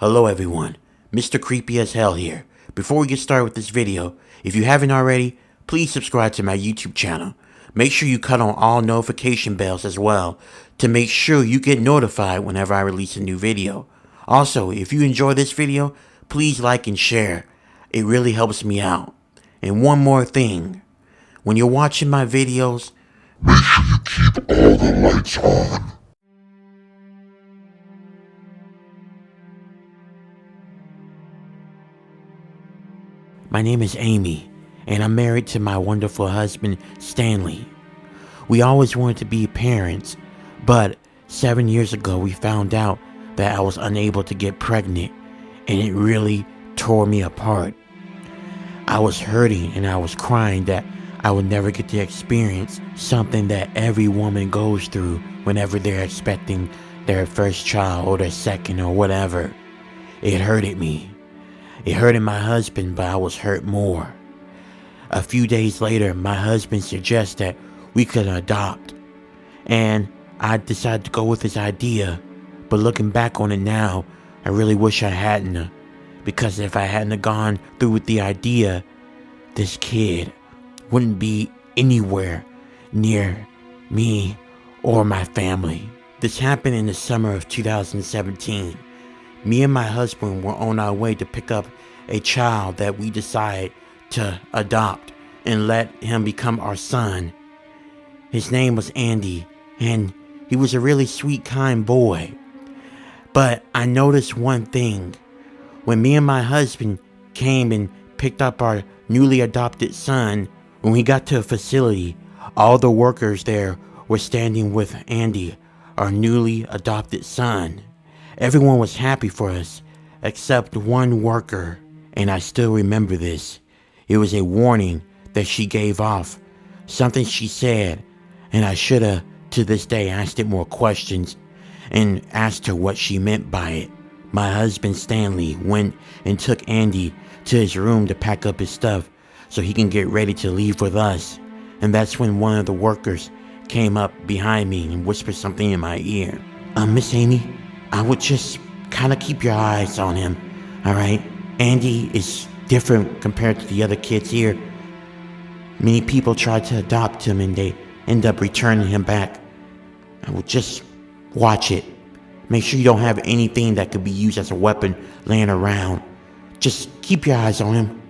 Hello everyone, Mr. Creepy as Hell here. Before we get started with this video, if you haven't already, please subscribe to my YouTube channel. Make sure you cut on all notification bells as well to make sure you get notified whenever I release a new video. Also, if you enjoy this video, please like and share. It really helps me out. And one more thing, when you're watching my videos, make sure you keep all the lights on. My name is Amy, and I'm married to my wonderful husband, Stanley. We always wanted to be parents, but 7 years ago we found out that I was unable to get pregnant, and it really tore me apart. I was hurting and I was crying that I would never get to experience something that every woman goes through whenever they're expecting their first child or their second or whatever. It hurted me. It hurted my husband, but I was hurt more. A few days later, my husband suggested that we could adopt, and I decided to go with his idea. But looking back on it now, I really wish I hadn't, because if I hadn't gone through with the idea, this kid wouldn't be anywhere near me or my family. This happened in the summer of 2017. Me and my husband were on our way to pick up a child that we decided to adopt and let him become our son. His name was Andy, and he was a really sweet, kind boy. But I noticed one thing. When me and my husband came and picked up our newly adopted son, when we got to a facility, all the workers there were standing with Andy, our newly adopted son. Everyone was happy for us, except one worker, and I still remember this. It was a warning that she gave off, something she said, and I should have, to this day, asked it more questions and asked her what she meant by it. My husband Stanley went and took Andy to his room to pack up his stuff so he can get ready to leave with us, and that's when one of the workers came up behind me and whispered something in my ear. Miss Amy, I would just kind of keep your eyes on him, alright? Andy is different compared to the other kids here. Many people try to adopt him and they end up returning him back. I would just watch it. Make sure you don't have anything that could be used as a weapon laying around. Just keep your eyes on him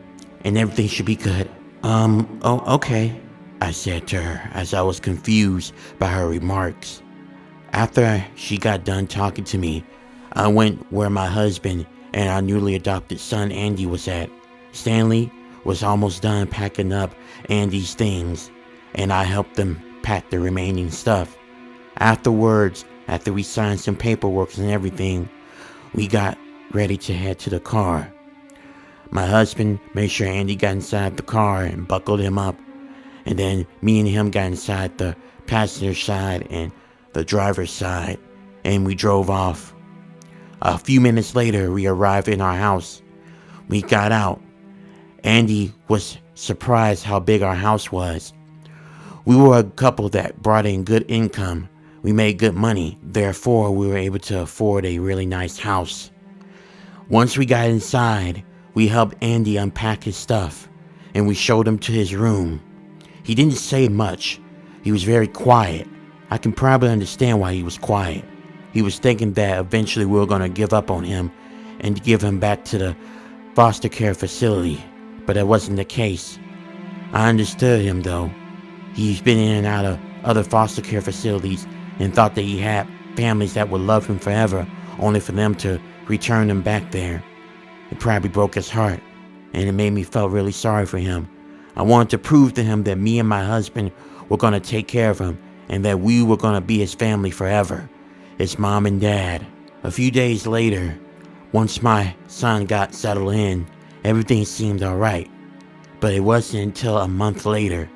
and everything should be good. Okay, I said to her as I was confused by her remarks. After she got done talking to me, I went where my husband and our newly adopted son Andy was at. Stanley was almost done packing up Andy's things, and I helped them pack the remaining stuff. Afterwards, after we signed some paperwork and everything, we got ready to head to the car. My husband made sure Andy got inside the car and buckled him up, and then me and him got inside the passenger side and the driver's side, and we drove off. A few minutes later, we arrived in our house. We got out. Andy was surprised how big our house was. We were a couple that brought in good income. We made good money. Therefore, we were able to afford a really nice house. Once we got inside, we helped Andy unpack his stuff, and we showed him to his room. He didn't say much. He was very quiet. I can probably understand why he was quiet. He was thinking that eventually we were going to give up on him and give him back to the foster care facility, but that wasn't the case. I understood him though. He's been in and out of other foster care facilities and thought that he had families that would love him forever, only for them to return him back there. It probably broke his heart, and it made me feel really sorry for him. I wanted to prove to him that me and my husband were going to take care of him, and that we were going to be his family forever, his mom and dad. A few days later, once my son got settled in, everything seemed alright. But it wasn't until a month later,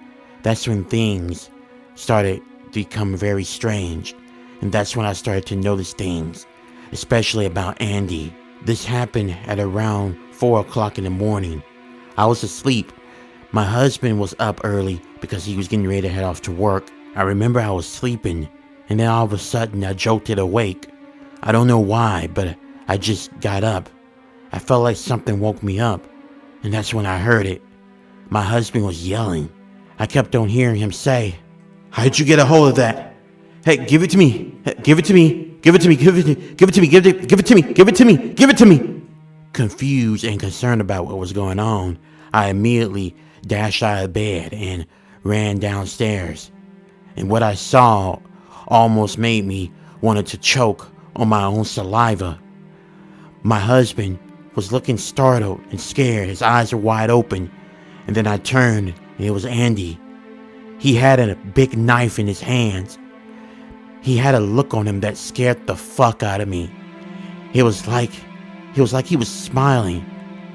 that's when things started to become very strange, and that's when I started to notice things, especially about Andy. This happened at around 4 o'clock in the morning. I was asleep. My husband was up early because he was getting ready to head off to work. I remember I was sleeping, and then all of a sudden I jolted awake. I don't know why, but I just got up. I felt like something woke me up, and that's when I heard it. My husband was yelling. I kept on hearing him say, "How'd you get a hold of that? Hey, give it to me. Give it to me. Give it to me. Give it to me. Give it to me. Give it to me. Give it to me. Give it to me." Confused and concerned about what was going on, I immediately dashed out of bed and ran downstairs. And what I saw almost made me want to choke on my own saliva. My husband was looking startled and scared. His eyes were wide open. And then I turned, and it was Andy. He had a big knife in his hands. He had a look on him that scared the fuck out of me. It was like he was smiling.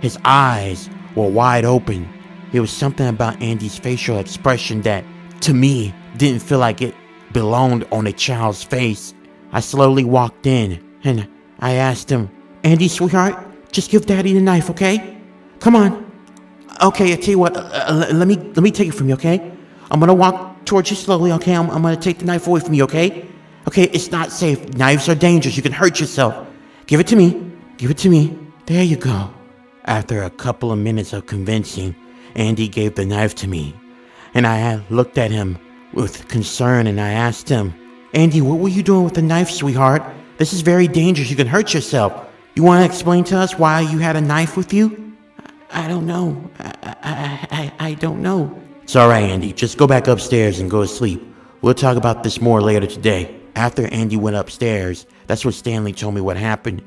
His eyes were wide open. There was something about Andy's facial expression that, to me, didn't feel like it belonged on a child's face. I slowly walked in, and I asked him, "Andy, sweetheart, just give Daddy the knife, okay? Come on." "Okay, I tell you what, let me take it from you, okay? I'm gonna walk towards you slowly, okay? I'm gonna take the knife away from you, okay? Okay, it's not safe. Knives are dangerous. You can hurt yourself. Give it to me. Give it to me. There you go." After a couple of minutes of convincing, Andy gave the knife to me, and I looked at him with concern, and I asked him, "Andy, what were you doing with the knife, sweetheart? This is very dangerous. You can hurt yourself. You want to explain to us why you had a knife with you?" "I don't know. I don't know." "It's all right, Andy. Just go back upstairs and go to sleep. We'll talk about this more later today." After Andy went upstairs, that's when Stanley told me what happened.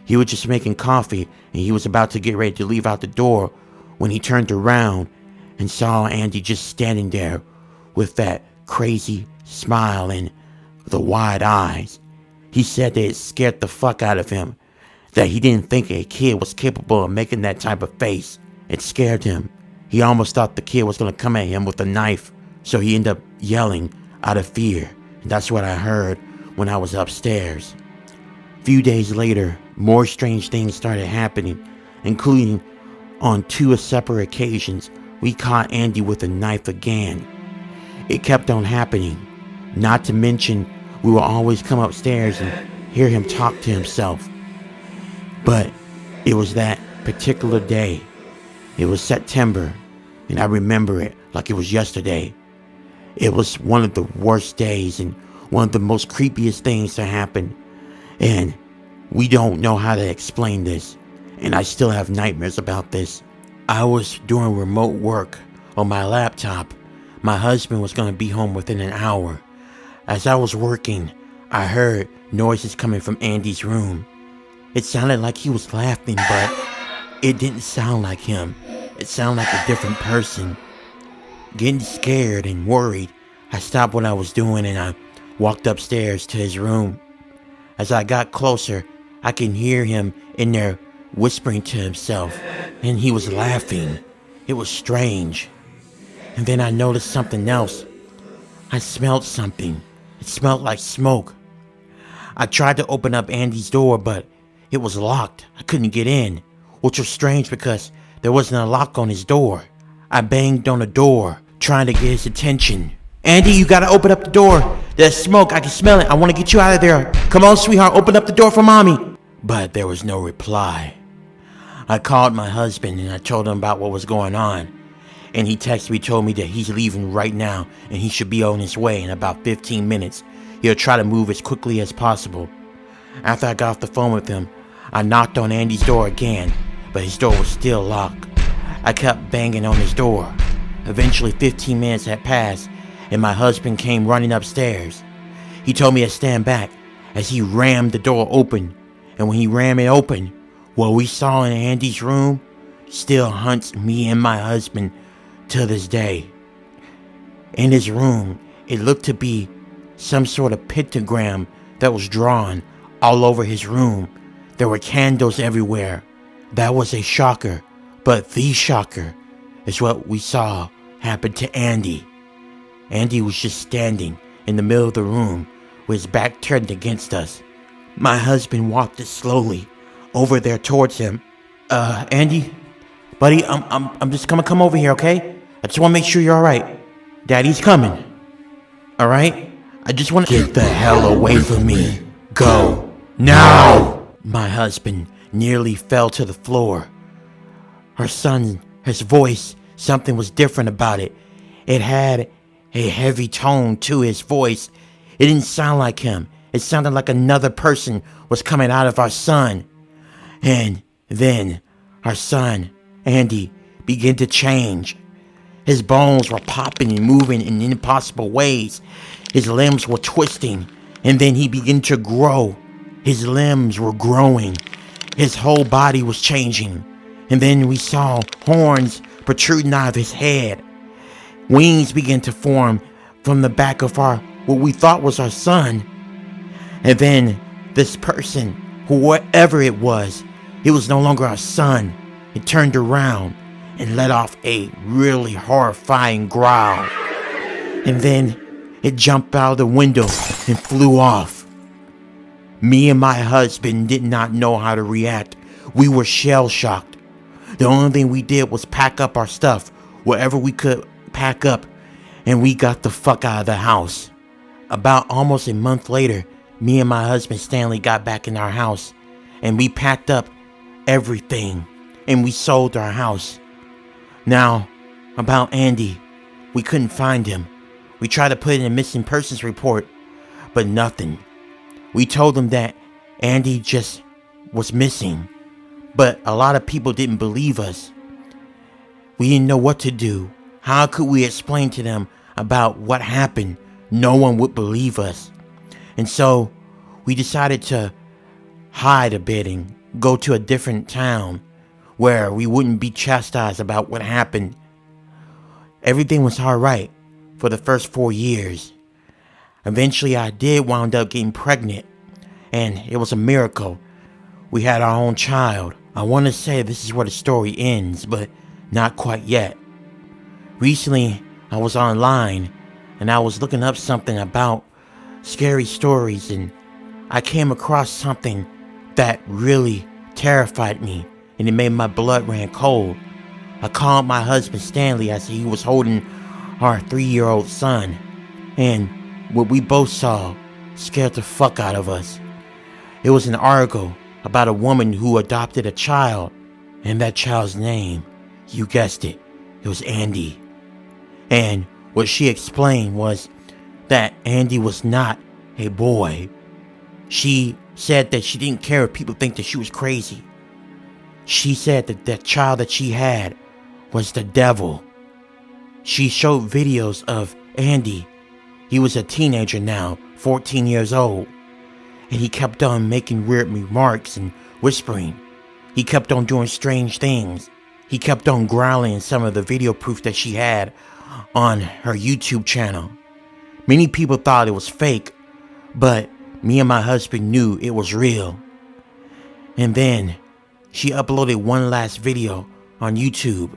He was just making coffee, and he was about to get ready to leave out the door when he turned around and saw Andy just standing there with that crazy smile and the wide eyes. He said that it scared the fuck out of him, that he didn't think a kid was capable of making that type of face. It scared him. He almost thought the kid was going to come at him with a knife, so he ended up yelling out of fear. And that's what I heard when I was upstairs. A few days later, more strange things started happening, including on 2 separate occasions, we caught Andy with a knife again. It kept on happening. Not to mention, we would always come upstairs and hear him talk to himself. But it was that particular day. It was September, and I remember it like it was yesterday. It was one of the worst days and one of the most creepiest things to happen. And we don't know how to explain this, and I still have nightmares about this. I was doing remote work on my laptop. My husband was going to be home within an hour. As I was working, I heard noises coming from Andy's room. It sounded like he was laughing, but it didn't sound like him. It sounded like a different person. Getting scared and worried, I stopped what I was doing and I walked upstairs to his room. As I got closer, I can hear him in there whispering to himself, and he was laughing. It was strange. And then I noticed something else. I smelled something. It smelled like smoke. I tried to open up Andy's door, but it was locked. I couldn't get in, which was strange because there wasn't a lock on his door. I banged on the door, trying to get his attention. "Andy, you gotta open up the door. There's smoke. I can smell it. I want to get you out of there. Come on, sweetheart, open up the door for mommy." But there was no reply. I called my husband and I told him about what was going on. And he texted me, told me that he's leaving right now and he should be on his way in about 15 minutes. He'll try to move as quickly as possible. After I got off the phone with him, I knocked on Andy's door again, but his door was still locked. I kept banging on his door. Eventually 15 minutes had passed and my husband came running upstairs. He told me to stand back as he rammed the door open. And when he rammed it open, what we saw in Andy's room still haunts me and my husband to this day. In his room, it looked to be some sort of pentagram that was drawn all over his room. There were candles everywhere. That was a shocker, but the shocker is what we saw happen to Andy. Andy was just standing in the middle of the room with his back turned against us. My husband walked slowly over there towards him. Andy, buddy, I'm just gonna come over here, okay? I just wanna make sure you're alright. Daddy's coming. Alright? I just wanna get the hell away from me. Go. Now! My husband nearly fell to the floor. Our son, his voice, something was different about it. It had a heavy tone to his voice. It didn't sound like him. It sounded like another person was coming out of our son. And then our son, Andy, began to change. His bones were popping and moving in impossible ways. His limbs were twisting, and then he began to grow. His limbs were growing. His whole body was changing. And then we saw horns protruding out of his head. Wings began to form from the back of what we thought was our son. And then this person, whoever it was no longer our son. It turned around and let off a really horrifying growl. And then it jumped out of the window and flew off. Me and my husband did not know how to react. We were shell-shocked. The only thing we did was pack up our stuff, wherever we could pack up, and we got the fuck out of the house. About almost a month later, me and my husband Stanley got back in our house, and we packed up everything, and we sold our house. Now, about Andy, we couldn't find him. We tried to put in a missing persons report, but nothing. We told them that Andy just was missing, but a lot of people didn't believe us. We didn't know what to do. How could we explain to them about what happened? No one would believe us. And so we decided to hide a bit and go to a different town where we wouldn't be chastised about what happened. Everything was alright for the first 4 years. Eventually I did wind up getting pregnant, and it was a miracle. We had our own child. I want to say this is where the story ends, but not quite yet. Recently I was online and I was looking up something about scary stories, and I came across something that really terrified me, and it made my blood run cold. I called my husband Stanley as he was holding our 3-year-old son, and what we both saw scared the fuck out of us. It was an article about a woman who adopted a child, and that child's name, you guessed it, it was Andy. And what she explained was that Andy was not a boy. She said that she didn't care if people think that she was crazy. She said that that child that she had was the devil. She showed videos of Andy. He was a teenager now, 14 years old. And he kept on making weird remarks and whispering. He kept on doing strange things. He kept on growling in some of the video proof that she had on her YouTube channel. Many people thought it was fake, but me and my husband knew it was real. And then she uploaded one last video on YouTube,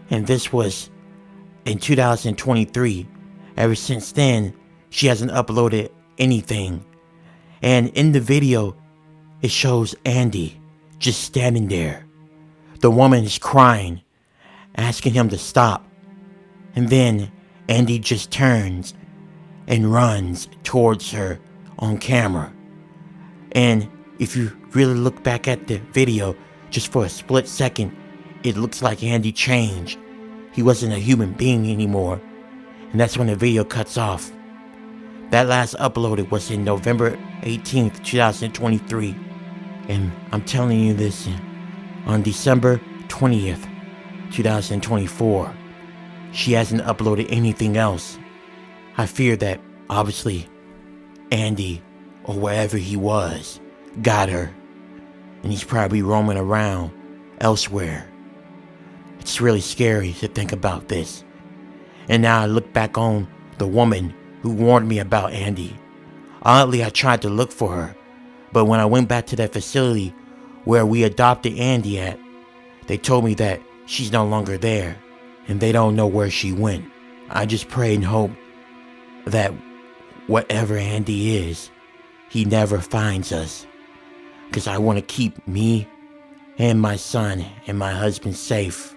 and this was in 2023. Ever since then, she hasn't uploaded anything. And in the video, it shows Andy just standing there. The woman is crying, asking him to stop. And then Andy just turns and runs towards her on camera. And if you really look back at the video, just for a split second, it looks like Andy changed. He wasn't a human being anymore. And that's when the video cuts off. That last uploaded was in November 18th, 2023. And I'm telling you this on December 20th, 2024. She hasn't uploaded anything else. I fear that, obviously, Andy, or wherever he was, got her. And he's probably roaming around elsewhere. It's really scary to think about this. And now I look back on the woman who warned me about Andy. Oddly, I tried to look for her, but when I went back to that facility where we adopted Andy at, they told me that she's no longer there, and they don't know where she went. I just pray and hope that whatever Andy is, he never finds us, because I want to keep me and my son and my husband safe.